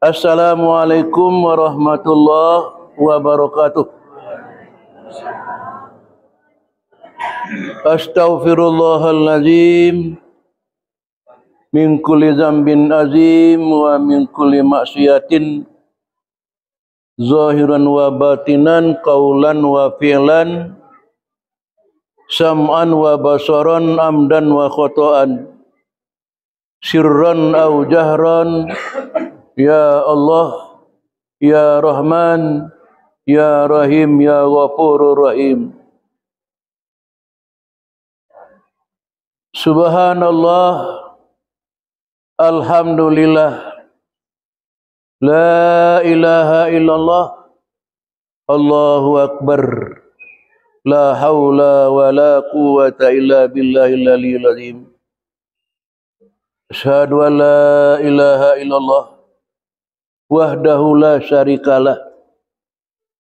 Assalamualaikum warahmatullahi wabarakatuh. Astaghfirullahaladzim min kulli zambin azim wa min kulli maksiatin zahiran wa batinan, qaulan wa fi'lan, sam'an wa basaran, amdan wa khata'an, sirran au jahran. Ya Allah, Ya Rahman, Ya Rahim, Ya Ghafurur Rahim. Subhanallah, alhamdulillah, la ilaha illallah, Allahu Akbar, la hawla wa la quwwata illa billahil aliyyil azim. Asyhadu an la ilaha illallah wahdahu la syarikalah,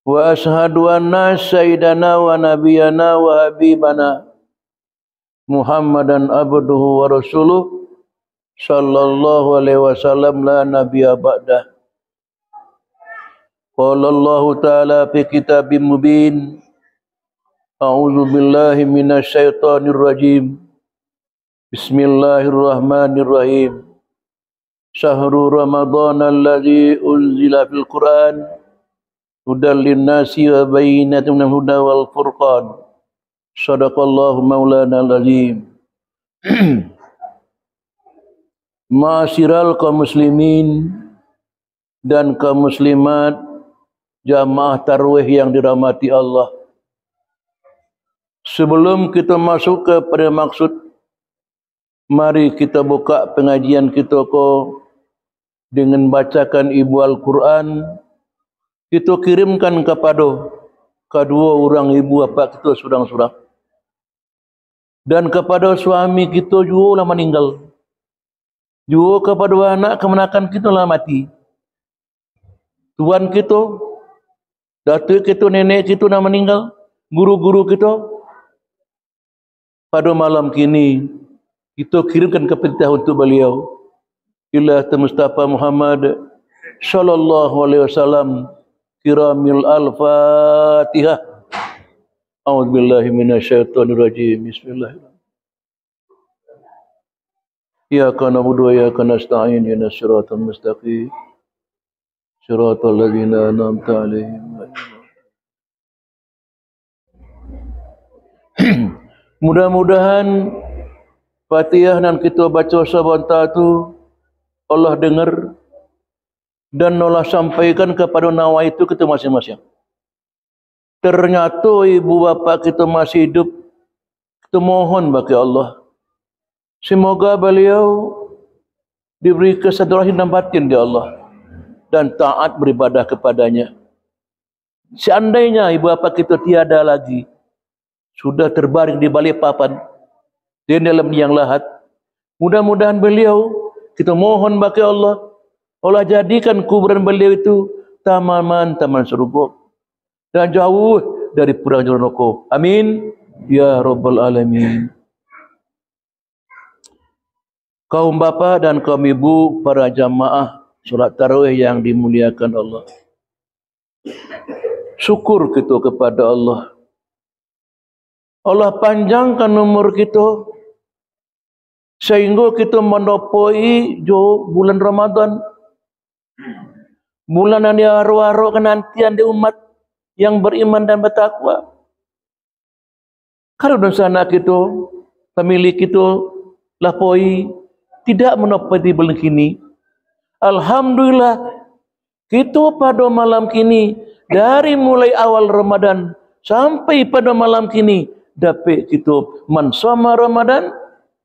wa ashhadu anna sayyidana wa nabiyana wa habibana Muhammadan abduhu wa rasuluh sallallahu alaihi wasallam la nabiyya ba'dah. Qala Allah ta'ala fi kitabim mubin, a'udzu billahi minasy syaithanir rajim. Bismillahirrahmanirrahim. Syahrul Ramadan alladzi unzila fil Qur'an hudan lin-nasi wa bayyinatin minal huda wal furqan. Shadaqallahu maulana al-azim. Ma'asyiral kaum muslimin dan kaum muslimat, jamaah tarawih yang dirahmati Allah. Sebelum kita masuk kepada maksud, mari kita buka pengajian kita dengan bacakan ibu Al-Quran. Kita kirimkan kepada kedua orang ibu bapa kita surang-surang. Dan kepada suami kita juga lah meninggal. Juga kepada anak kemenakan kita lah mati. Tuan kita, datuk kita, nenek kita lah meninggal. Guru-guru kita. Pada malam kini, kita kirimkan kepada untuk beliau. Ila Mustafa Muhammad sallallahu alaihi wasallam. Kiramil al-Fatihah. A'udzubillahi minasyaitonir rajim. Bismillahirrahmanirrahim. Iyyaka na'budu wa iyyaka nasta'in. Ihdinas siratal mustaqim. Siratal ladzina an'amta 'alaihim. Mudah-mudahan Fatihah yang kita baca sebentar tu Allah dengar dan Allah sampaikan kepada nawa itu kita masing-masing. Ternyata ibu bapa kita masih hidup, kita mohon bagi Allah, semoga beliau diberi kesadaran dan batin di Allah dan taat beribadah kepadanya. Seandainya ibu bapa kita tiada lagi, sudah terbaring di balik papan dan dalam liang lahat, mudah-mudahan beliau, kita mohon bagi Allah, Allah jadikan kuburan beliau itu taman surga dan jauh dari perang neraka. Amin ya rabbal alamin. Kaum bapa dan kaum ibu, para jamaah solat tarawih yang dimuliakan Allah. Syukur kita kepada Allah. Allah panjangkan umur kita sehingga kita menopoi bulan Ramadan. Bulan yang diharu-haru kenantian di umat yang beriman dan bertakwa. Kalau dosa anak kita, pemilik kita, lapoi, tidak menopoi di bulan kini. Alhamdulillah, kita pada malam kini, dari mulai awal Ramadan sampai pada malam kini, dapat kita mansama Ramadan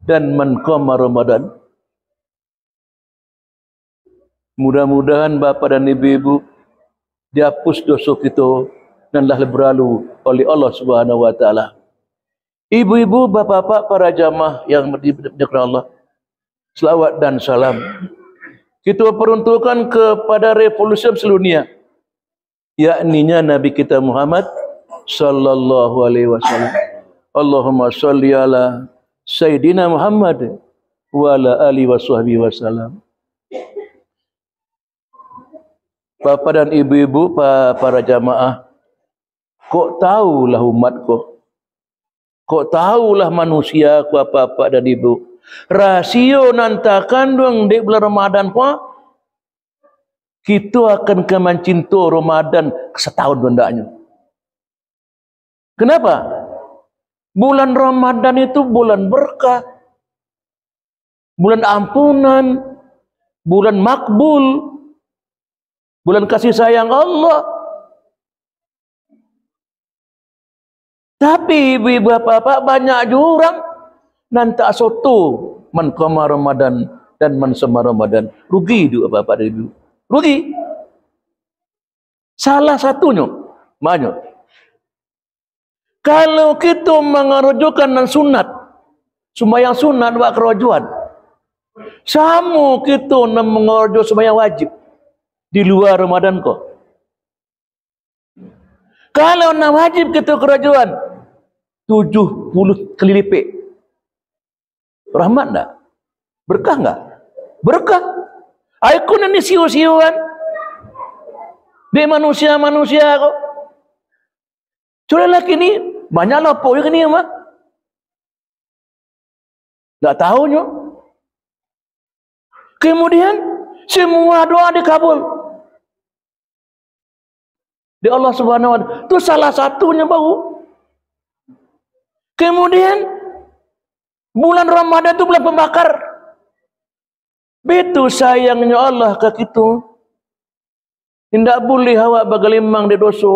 dan manqama Ramadan. Mudah-mudahan bapa dan ibu-ibu dihapus dosa kita dan dah berlalu oleh Allah Subhanahu wa taala. Ibu-ibu, bapak-bapak, para jamaah yang dimuliakan Allah, selawat dan salam kita peruntukkan kepada revolusi seluruh dunia, yakninya Nabi kita Muhammad sallallahu alaihi wasallam. Allahumma shalli ala Sayyidina Muhammad wa ala alihi wasahbihi wasallam. Bapa dan ibu-ibu, para jamaah, kok tahulah umatku, kok tahulah manusia ku apa-apa dan ibu. Rasio nanta kandung di bulan Ramadan ku, kita akan kemancinto Ramadan setahun bendanya. Kenapa? Bulan Ramadan itu bulan berkah, bulan ampunan, bulan makbul, bulan kasih sayang Allah. Tapi ibu bapak banyak jurang nanti soto man qama Ramadan dan man sama Ramadan. Rugi itu bapak dan ibu. Rugi. Salah satunya banyak. Kalau kita mengerujukan dan sunat, sembahyang sunat buat kerojuan, sama kita mengerujuk sembahyang wajib di luar Ramadan kok. Kalau nak wajib kita kerojuan 70 kali lipat, rahmat tak? Berkah tak? Berkah. Aku ni siu-siuan di manusia-manusia kok. Cuma lelaki ni banyak lapuk je ni mah. Tak tahunya. Kemudian semua doa dikabul di Allah Subhanahu wa Ta'ala. Itu salah satunya baru. Kemudian bulan Ramadan itu bulan pembakar. Betul sayangnya Allah ke kita. Tidak boleh awak bagalimang di dosa.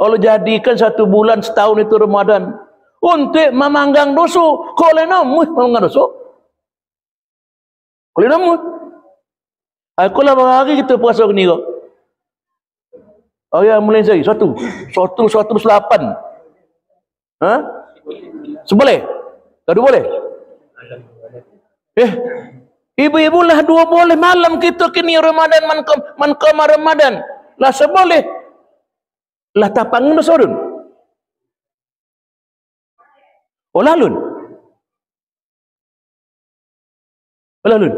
Allah jadikan satu bulan setahun itu Ramadan untuk memanggang dosa. Kau boleh namun memanggang dosa. Kau boleh namun. Aku lah hari kita puasa ni kau. Oh ya, mulai saya 108. Ha? Seboleh? Tak boleh? Ibu-ibu lah 2 boleh malam kita kini Ramadan man qama Ramadan. Lah seboleh. Lah tapangan dosa dun. Olah lun. Olah lun.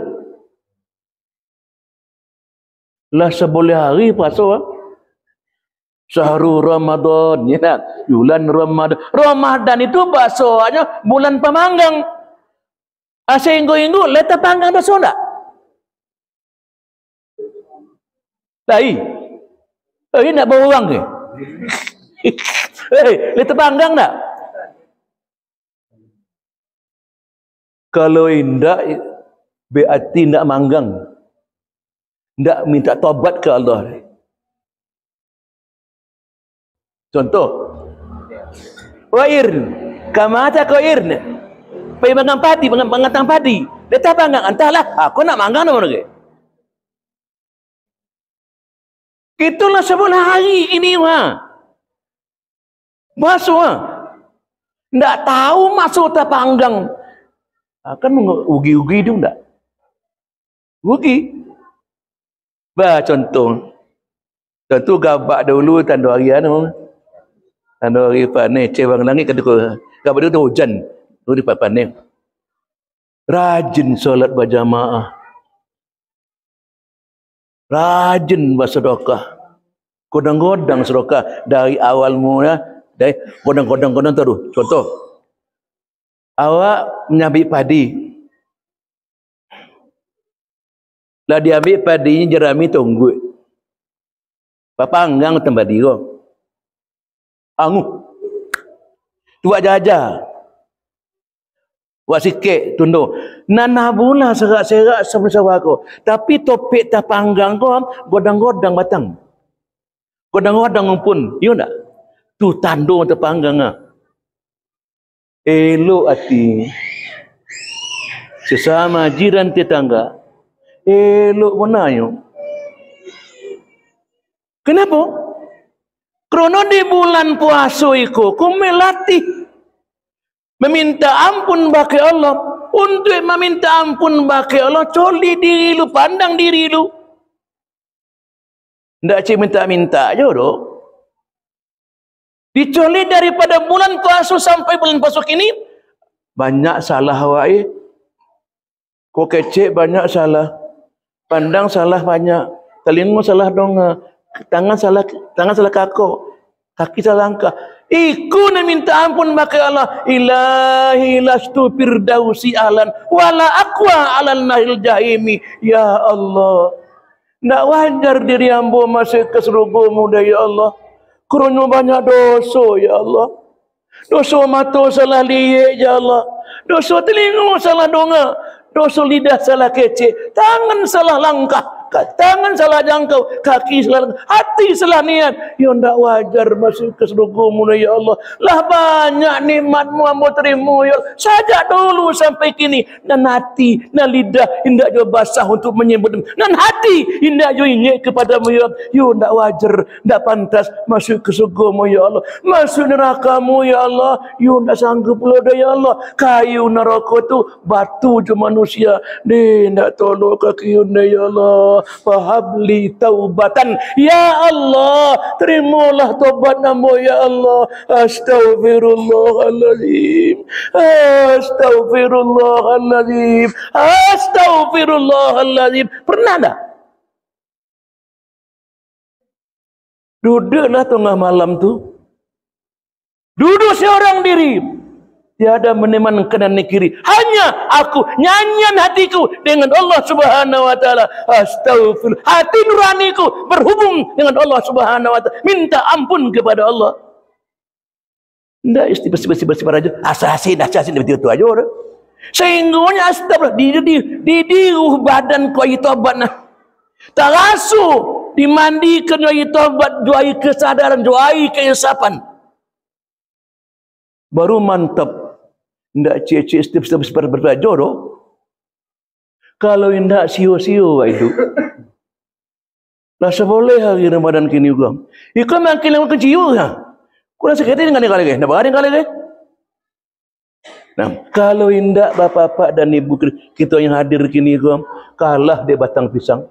Lah seboleh hari puasa. Syahrul Ramadan, ya nak? Bulan Ramadan. Ramadan itu bahasanya bulan pemanggang. Sehingga-hingga letak panggang dosa tak? Tak, nak bawa orang ke? Letak panggang tak? Kalau indak, berarti nak manggang. Nak minta taubat ke Allah. Contoh, wair, kamata kau irn, pergi manggang padi, mengatang padi, letak panggang, entahlah, aku nak manggang nama lagi. Itulah sebulan hari ini mah, masuk mah, tidak tahu masuk tak panggang, akan ugi-ugi dia tak, ugi. Bah contoh gabak dulu tanda harian. Tanda hari panen, cewang langit kata gabak tu hujan, tu di panen. Rajin solat berjamaah, rajin bersedekah, godang-godang sedekah dari awal mula, dari godang-godang tu. Contoh, awak menyabit padi, lah diambil padinya jerami tunggu, papanggang tempat dia. Angu buat jajah buat sikit tunduh nanah bola serak-serak sama-sama aku, tapi topik tak panggang kau godang-godang batang, godang-godang pun you tak tu tandung terpanggang elok hati sesama jiran tetangga, elok menayu. Kenapa? Kerana di bulan puasa itu, ku melatih meminta ampun bagi Allah. Untuk meminta ampun bagi Allah, coli diri lu, pandang diri lu. Tidak cik minta-minta je dok. Dicoli daripada bulan puasa sampai bulan puasa kini, banyak salah awak. Kau kecek banyak salah. Pandang salah banyak. telinga salah donga, tangan salah kako, kaki salah langkah. Iku na minta ampun maka Allah. Ilahi lastu firdausi ahlan wala aqwa alal nahil jahimi. Ya Allah, ndak wajar diri hamba masuk ke surgamu dah ya Allah. Kerana banyak dosa ya Allah. Dosa mata salah lihat ya Allah. Dosa telinga salah donga. Dosa lidah salah kecek. Tangan salah langkah. Tangan salah jangkau. Kaki salah langkah. Hati salah niat. Ya tidak wajar masuk ke surgamu ya Allah. Lah banyak nikmatmu hamba terima ya Allah. Sajak dulu sampai kini. Dan hati, dan lidah hendak juga basah untuk menyebut. Dan hati hendak juga ingat kepadamu ya Allah. Ya tidak wajar. Tidak pantas masuk ke surgamu ya Allah. Masuk nerakamu ya Allah. Ya tidak sanggup pula dah ya Allah. Kayu neraka tu batu je manusia. Dia tidak tolong kaki anda ya Allah. Fahabli taubatan ya Allah, terimalah taubat hamba ya Allah. Astaghfirullahaladzim, astaghfirullahaladzim, astaghfirullahaladzim. Pernah tak? Duduklah tengah malam tu, duduk seorang diri, tiada meneman kanan kiri, hanya aku, nyanyian hatiku dengan Allah Subhanahu wa taala. Astaghfirullah, hati nuraniku berhubung dengan Allah Subhanahu wa taala, minta ampun kepada Allah. Ndak bersih-bersih aja, asasin betul aja orang. Sehingga astagfirullah di badan kau itu tobat nah. Tarasu dimandikan doai tobat, doai kesadaran, doai keinsapan. Baru mantap. Ndak cek-cek step-step belajar doh. Kalau ndak sio-sio itu. Lah seboleh hari Ramadan kini juga. Iku makin lama keciu ha. Kurang sekali dengan kali ke. Ndak ada kali ke. Nah, kalau ndak bapak-bapak dan ibu kita yang hadir kini juga kalah dia batang pisang.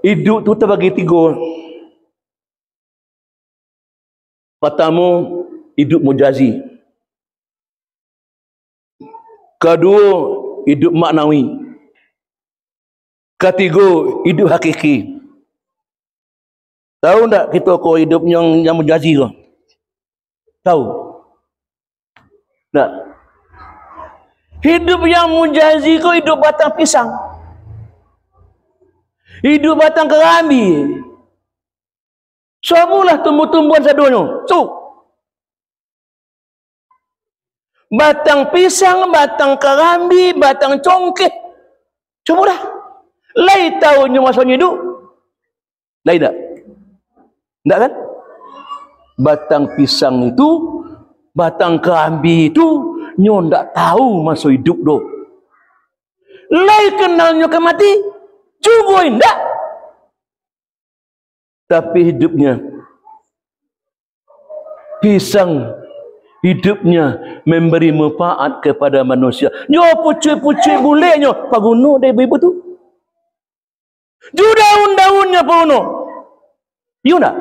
Hidup tu terbagi tiga. Pertama, hidup mujazi. Kedua, hidup maknawi. Ketiga, hidup hakiki. Tahu tak kita kau hidup yang mujazi tu? Tahu? Tak? Hidup yang mujazi kau hidup batang pisang. Hidup batang kerambi. Semulah tumbuh-tumbuhan sadunya. Batang pisang, batang kerambi, batang congkeh. Semulah. Lai tahunya masanya hidup. Lai tak? Tak kan? Batang pisang itu, batang kerambi itu, nyo tak tahu masa hidup tu. Lai kenalnya ke mati, juga tak. Tapi hidupnya pisang, hidupnya memberi manfaat kepada manusia. Nyo pucuk-pucuk bulenya paguno dari ibu tu. Ju daun-daunnya paguno. You nak?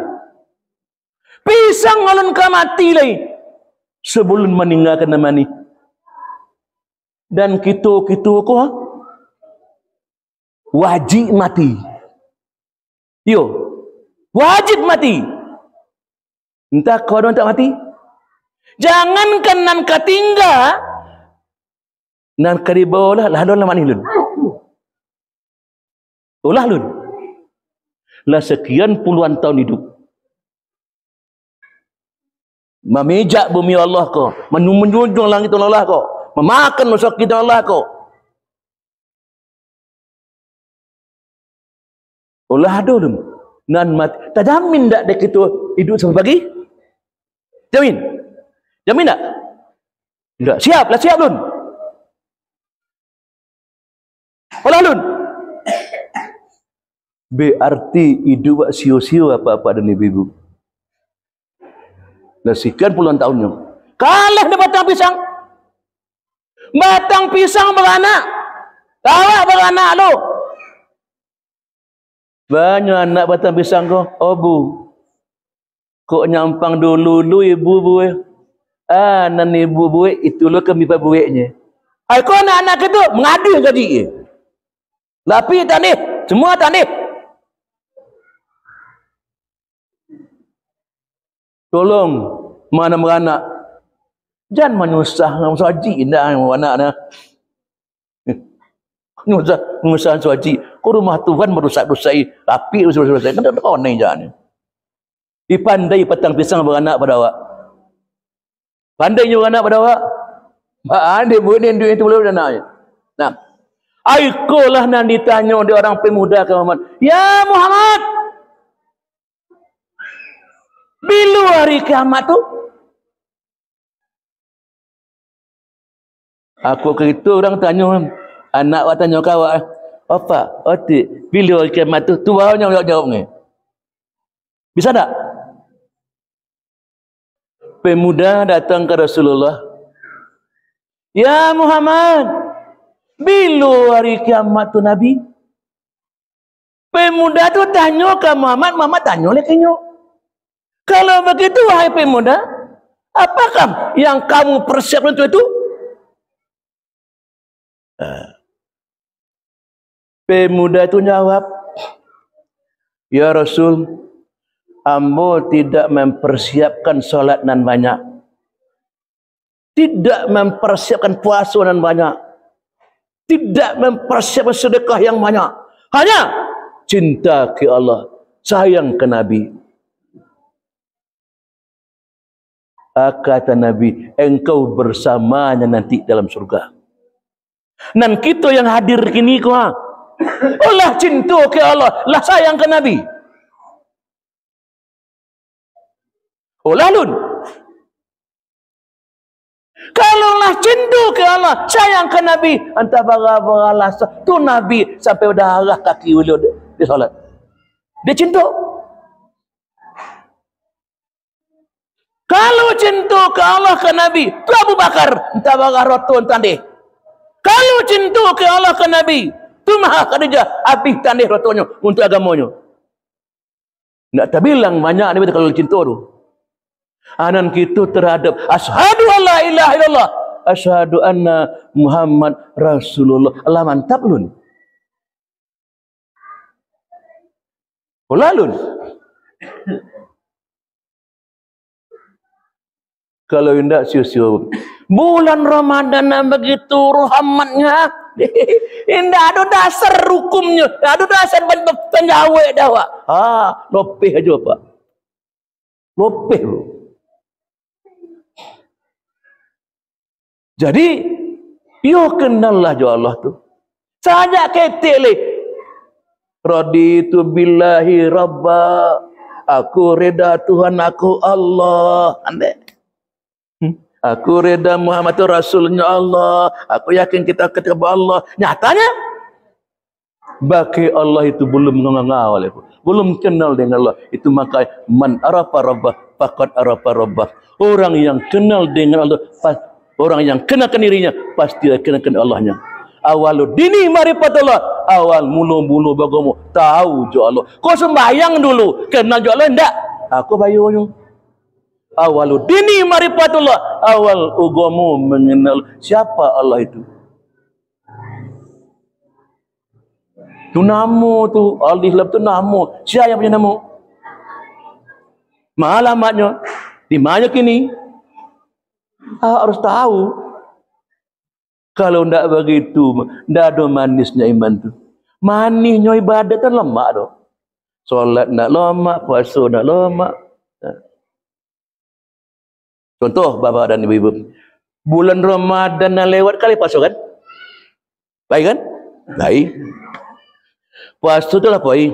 Pisang alun ka mati lagi sebelum meninggalkan namani. Dan kita ko wajib mati. Yo. Wajib mati. Entah kau tak mati. Jangankan nan katingga, nan karibo lah don lah mani lun. Ulah lun. Lah sekian puluhan tahun hidup. Memijak bumi Allah ko, menunjung langit Allah ko, memakan masak kita Allah ko. Ulah dulu. Nan mati. Tak jamin tak dek itu hidup sampai pagi? Jamin? Jamin tak? Tak. Siap lah, siap lun. Olah lun. Berarti hidup sio-sio apa-apa dan ibu-ibu. Dah sekian puluhan tahunnya. Kalah dia batang pisang. Batang pisang beranak. Tahu beranak lu. Banyak anak batang pisang kau, bu. Kok nyampang dulu lu ibu buih. Nan ibu buih itu lo kami buihnya. Aku anak-anak itu mengadu jadi. Lapi tak ni, semua tak ni. Tolong mana beranak. Jangan menyusah dengan saji dah anak dah. Nyusah saji. Kau rumah Tuhan merusak-rusai, rapi merusak-rusai. Kan tak kau ni jangan. Dipandai petang pisang beranak pada awak. Pandainya beranak pada awak. Ada bukan duit itu belum anaknya. Nah, aikulah nak ditanya dia orang pemuda ke Muhammad. Ya Muhammad, bila hari kiamat tu? Aku kerita orang tanya, anak awak tanya kau awak, apa? Otik, bila hari kiamat tu? Tu awaknya jawab ni. Bisa tak? Pemuda datang ke Rasulullah. Ya Muhammad, bila hari kiamat tu Nabi? Pemuda tu tanya ke Muhammad, Muhammad tanya lagi nyo. Kalau begitu wahai pemuda, apakah yang kamu persiapkan untuk itu? Pemuda itu jawab, ya Rasul, ambo tidak mempersiapkan solat nan banyak. Tidak mempersiapkan puasa dan banyak. Tidak mempersiapkan sedekah yang banyak. Hanya cinta ke Allah, sayang ke Nabi. Kata Nabi, engkau bersamanya nanti dalam surga. Dan kita yang hadir kini kau, lah cinta ke Allah, lah sayang ke Nabi. Lah lun. Kalaulah cinta ke Allah, sayang ke Nabi, antara bara-bara tu Nabi sampai darah kaki beliau dia solat. Dia cinta. Kalau cinta ke Allah ke Nabi, tu Abu Bakar entah bara rotun tandih. Kalau cinta ke Allah ke Nabi, tu Maha Khadijah habis tandih rotunnya untuk agamanya. Nak terbilang banyak ni kalau cinta tu. Anan kita terhadap asyhadu alla ilaha illallah, asyhadu anna Muhammad Rasulullah. Allah mantap lun. Lalun. Kalau hendak siu-siu. Bulan Ramadan begitu rahmatnya. Indah ada dasar hukumnya, ada dasar penjawab dah wak. Lopeh aja pak. Lopeh lu. Jadi, yo kenallah jo Allah tu. Saja keteleh. Raditu billahi rabba. Aku reda Tuhan aku Allah. Ande. Aku reda Muhammad Rasulnya Allah. Aku yakin kita kepada Allah. Nyatanya, bagi Allah itu belum ngawal. Belum kenal dengan Allah. Itu maka man arafa rabbah faqad arafa rabbah. Orang yang kenal dengan Allah, orang yang kenakan dirinya pasti kenakan Allahnya. Awalu dini marifatullah, awal mulu-mulu bagamu tahu jo Allah. Kau sembahyang dulu, kenal jo Allah enggak? Aku bayunya. Awalu dini marifatullah, awal ugamu mengenal siapa Allah itu. Tu namu tu, alif lam tu namu. Siapa yang punya namu? Mana alamatnya? Di mana kini? Harus tahu. Kalau tidak begitu, tidak ada manisnya iman tu. Manisnya ibadat kan lemak tu. Solat nak lemak, puasa nak lemak. Contoh bapa dan ibu-ibu. Bulan Ramadan nak lewat kali puasa kan? Baik kan? Baik. Puasa tu lah baik.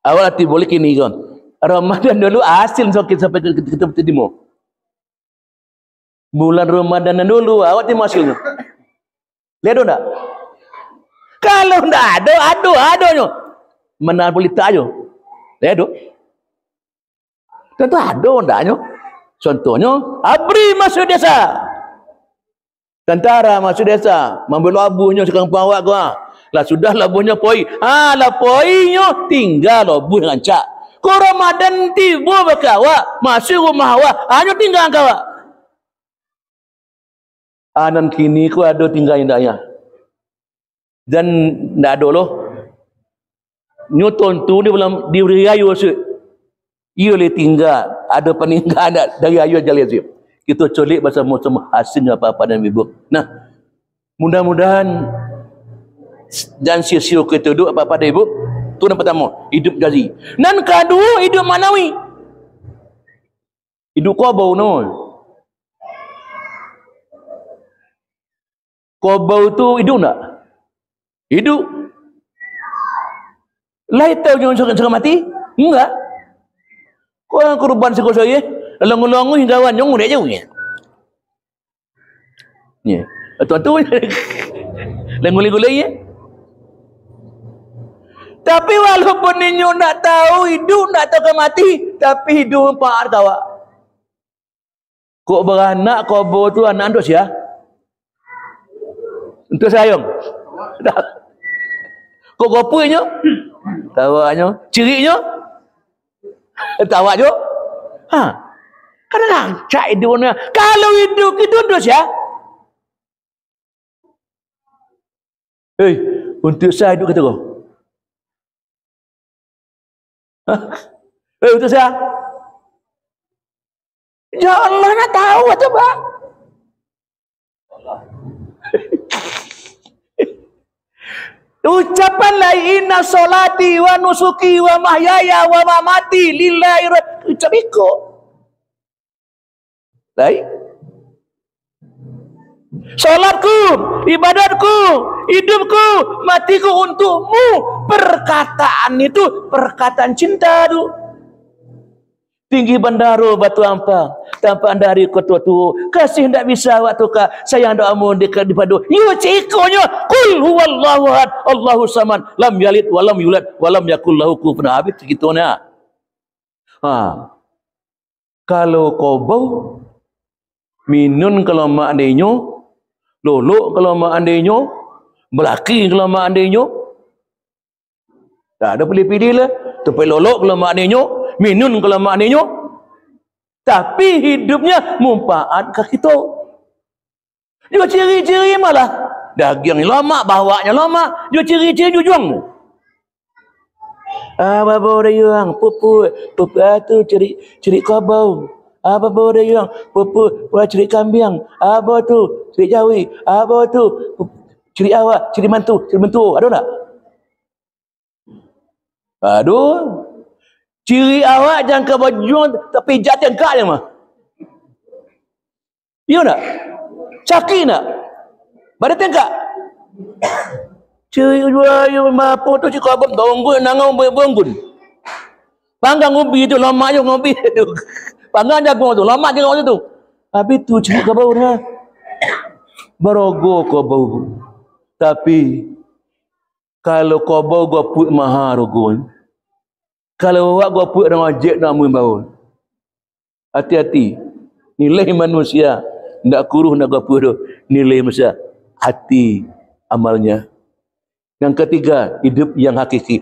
Awal hati boleh kini kan? Ramadan dulu hasil sampai kita bertemu. Bulan Ramadan dulu awak tengok hasilnya. Lihat tak? Kalau tak adanya. Mana boleh tak aja. Lihat tak? Tentu ada ndaknya. Contohnya abri masuk desa. Tentara masuk desa, membeli labuhnya sekarang awak gua. Lah sudah labuhnya poi. Lah poinya tinggal labuh dengan cak. Ko Ramadan tiba baka awak, masuk rumah awak, hanya tinggal awak. Anan kini ku ada tinggal yang daya. Dan ndak ada loh. Newton tu dia belum diberi ayu se. Ia boleh tinggal ada peninggal dari ayu jalan sip. Kita colik bersama-sama hasilnya apa-apa dan ibu. Nah, mudah-mudahan dan sia-sia kita duduk apa-apa dan ibu. Tu yang pertama, hidup gazi. Dan kedua, hidup manawi. Hidup kubau no. Kubau tu hidup tak? Hidup. Lain tahu jangan sekarang mati? Enggak. Kau yang korban sekolah saya, lalu-lalu hingga wan yang mudah jauh ni. Ni, tu, lalu-lalu ya. Tapi walaupun ninyo nak tahu hidup, nak tahu mati, tapi hidup empat kawa. Kau beranak, kubur tu anak tu sia. Untuk sayang. Kau gopunya? Tawaknya, ciriknya, tawak je. Kadang-kadang cak hidupnya. Kalau hidup itu terus ya. Untuk saya hidup kata kau. Untuk saya. Ya Allah nak tahu atau apa? Ucapan la inna solati wa nusuki wa mahyaya wa mamati lillahi ucap iko. Baik. Salatku, ibadatku, hidupku, matiku untukmu. Perkataan itu perkataan cinta tu. Tinggi bandaro batu ampang, tanpa anda hari ketua tu kasih tidak bisa waktu ka sayang doamu dekat dipadu. Yo cikonya kul huwallahu ahad Allahu samad lam yalid walam yulad walam yakul lahu kufuwan ahad segitunya. Kalau kau bau minun kalau mak andainya, lolok kalau mak andainya, belaki kalau mak andainya. Tak ada pilih-pilih lah. Tapi lolok kalau mak andainya, minun kalau maknanya, tapi hidupnya mumpaat ke kita. Dia ciri-ciri malah daging lama, bawanya lama. Dia ciri-ciri jujung. Apa boleh yang pupu tu ciri kabau. Apa boleh yang pupu ciri kambing. Apa tu ciri jawi. Apa tu ciri awak, ciri mantu. Ada tak? Aduh. Ciri awak jangan ke baju tapi jatuh engkak je mah. Ya tak? Caki nak? Pada tengkak? Ciri jual apa tu cik abang tonggun nangau bonggun. Panggang ngopi tu lama je ngopi tu. Panggang jagung tu lama je ngopi tu. Habis tu ciri ke bau dah. Barogo ke bau. Tapi kalau kau bau gua put mahar rogo. Kalau awak gua put dengan jet nak membau. Hati-hati. Nilai manusia ndak kuruh nak gua put tu. Nilai manusia hati amalnya. Yang ketiga, hidup yang hakiki.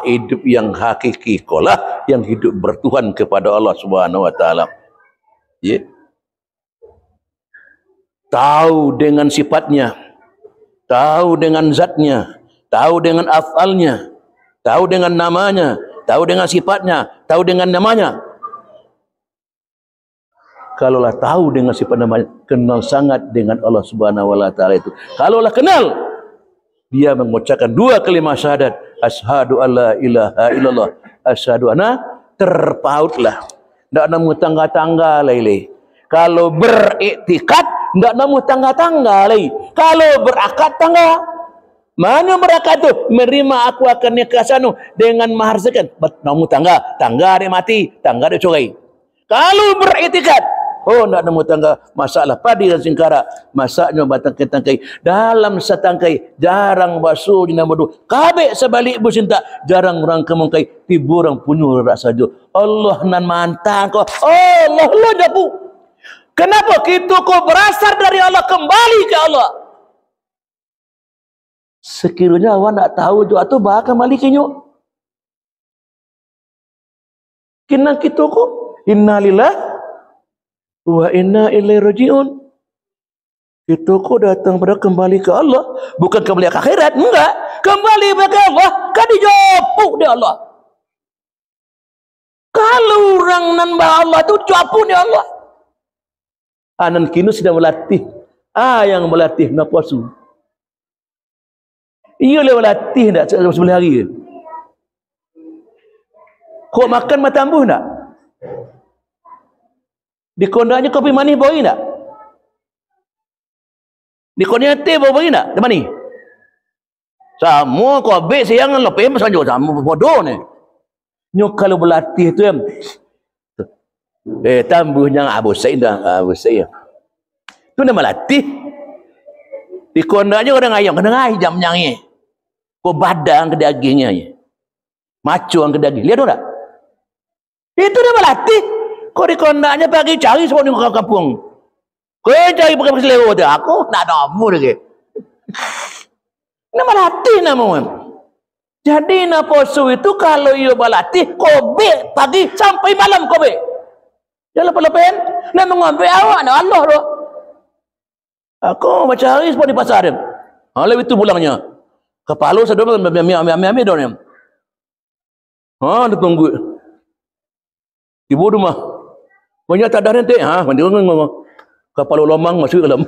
Hidup yang hakiki kolah yang hidup bertuhan kepada Allah Subhanahu wa taala. Ya. Tahu dengan sifatnya, tahu dengan zatnya, tahu dengan afalnya, tahu dengan namanya, tahu dengan sifatnya, tahu dengan namanya. Kalaulah tahu dengan sifat namanya, kenal sangat dengan Allah Subhanahu wa taala itu. Kalaulah kenal, dia mengucapkan dua kalimat syahadat, asyhadu alla ilaha illallah, asyhadu anna, terpautlah. Ndak nemu tangga-tangga lagi. Kalau beriktikad, ndak nemu tangga-tangga lagi. Kalau berakad tangga, mana berakad tu? Menerima aku akan nikah sanu dengan mahar sekian. Nemu tangga, tangga dia mati, tangga dia corai. Kalau beriktikad, ndak nemu tangga, masalah padi dan singkara, masaknya batangkai-tangkai. Dalam setangkai, jarang basuh di nama dua. Kabek sebalik bu cinta, jarang orang kemungkai, tibu orang punya rasa saja. Allah nan mantang kau. Allah japu. Kenapa? Kita kau berasal dari Allah, kembali ke Allah. Sekiranya awak nak tahu juga tu bakal kembali ke nyok. Kena kita kau innalillah wa inna ilaihi rajiun. Itu kau datang pada kembali ke Allah, bukan kembali ke akhirat, enggak. Kembali ke Allah, kan dijawab dia Allah. Kalau orang nambah Allah tu jawab dia Allah. Anan kini sudah melatih. Yang melatih nak puasa. Ia boleh melatih tak sebelah hari. Kau makan matambuh tak? Di kondaknya kopi manis boi tak? Di kondaknya teh boi tak? Di mana? Sama kau ambil siang lepas masuk sama bodoh ni. Nyo kalau berlatih tu tambuhnya Abu Sa'id dah Abu Sa'id. Tu nama latih. Di kondaknya kadang ayam, kadang ayam nyanyi. Kau badang ke dagingnya. Macam ke daging. Lihat tak? Itu nama latih. Kau di kondaknya pagi cari semua di kampung. Kau cari pakai selera tu. Aku nak nama lagi. Nama latih nama. Jadi nak puasa itu kalau ia berlatih, kau bek pagi sampai malam kau bek. Jangan lepas-lepas. Nak mengambil awak nak Allah tu. Aku macam hari semua di pasar dia. Lalu itu pulangnya. Kepala saya dulu ambil dia. Dia tunggu. Ibu rumah. Banyak tak ada nanti. Kepala lomang masuk ke dalam.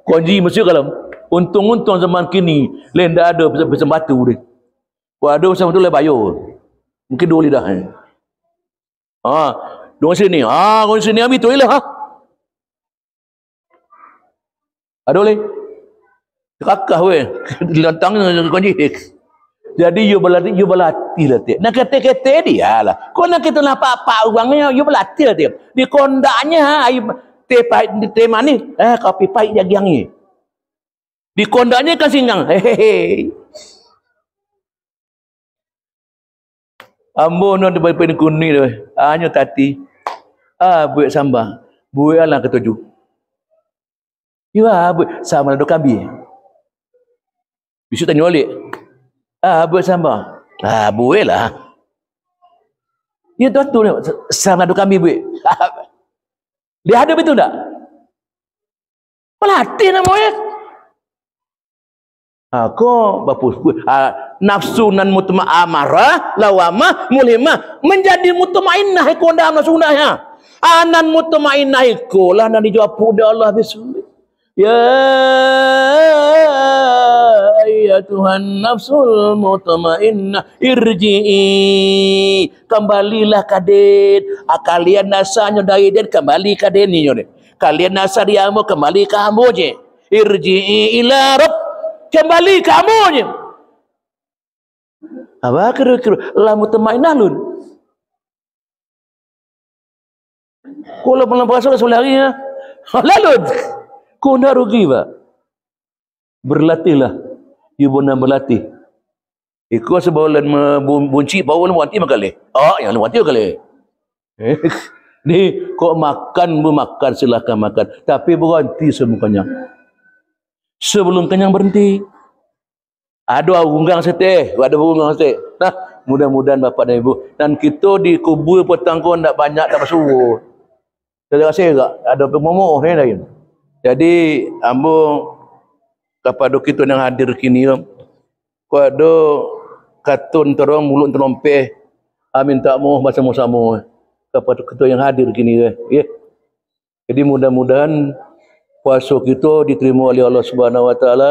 Kunci masuk ke dalam. Untung-untung zaman kini lenda ada besar batu dia. Kalau ada besar batu boleh bayar. Mungkin 2 lidah. Dua sini. Kau sini ambil tu lah. Ada boleh. Kakak weh. Lantang kunci. Jadi you berlatih lah tiap. Nak kata-kata dia lah. Kau nak kita nampak apa uangnya, you berlatih tiap. Di kondaknya teh manis, kopi pahit jagiang ni. Di kondaknya kan singang. Hehehe. Ambo no di bawah kuning tu. Hanya tati. Buat sambal. Buat lah ketujuh. Ya, buat sambal ada kambing. Besok tanya balik. Buat sambal. Buat lah. Ya tu sambal ada kambing buat. Dia ada betul tak? Pelatih namanya. Kau bapus nafsu nan mutma'amarah lawamah mulimah menjadi mutmainnah ko dalam sunnahnya. Anan mutmainnah ko lah nan dijawab pada Allah bisul. Ya Tuhan nafsul mutmainnah irji'i, kembalilah kaden. Kalian nasanya dari den kembali kaden ni ni. Kalian nasa dia mau kembali ke hamba je. Irji'i ila rabb, kembali kamu je. Apa kira-kira lah mutmainnah lun. Kalau belum puasa sebelah hari ya. Lalu kau nak rugi pak. Berlatihlah. Ibu nak berlatih. Ikut sebulan bunci bau lu wanti makale. Yang lu wanti makale. Ni kau makan silakan makan, tapi berhenti sebelum kenyang. Sebelum kenyang berhenti. Ada unggang seteh, ada unggang seteh. Nah, mudah-mudahan Bapak dan Ibu dan kita di kubur petang kau tak banyak tak bersuruh. Saya rasa tak ada pemomoh ni lain. Jadi ambo kepada kita yang hadir kini kau ada katun terang mulut terompeh amin tak mau bersama-sama kepada kita yang hadir kini ya. Jadi mudah-mudahan puasa kita diterima oleh Allah Subhanahu Wa Taala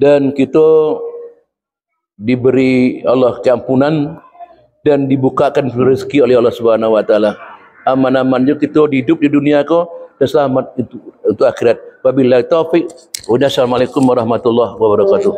dan kita diberi Allah keampunan dan dibukakan rezeki oleh Allah Subhanahu Wa Taala. Aman-aman je kita hidup di dunia ko dan selamat untuk akhirat. Wabillahi taufik. Wassalamualaikum warahmatullahi wabarakatuh.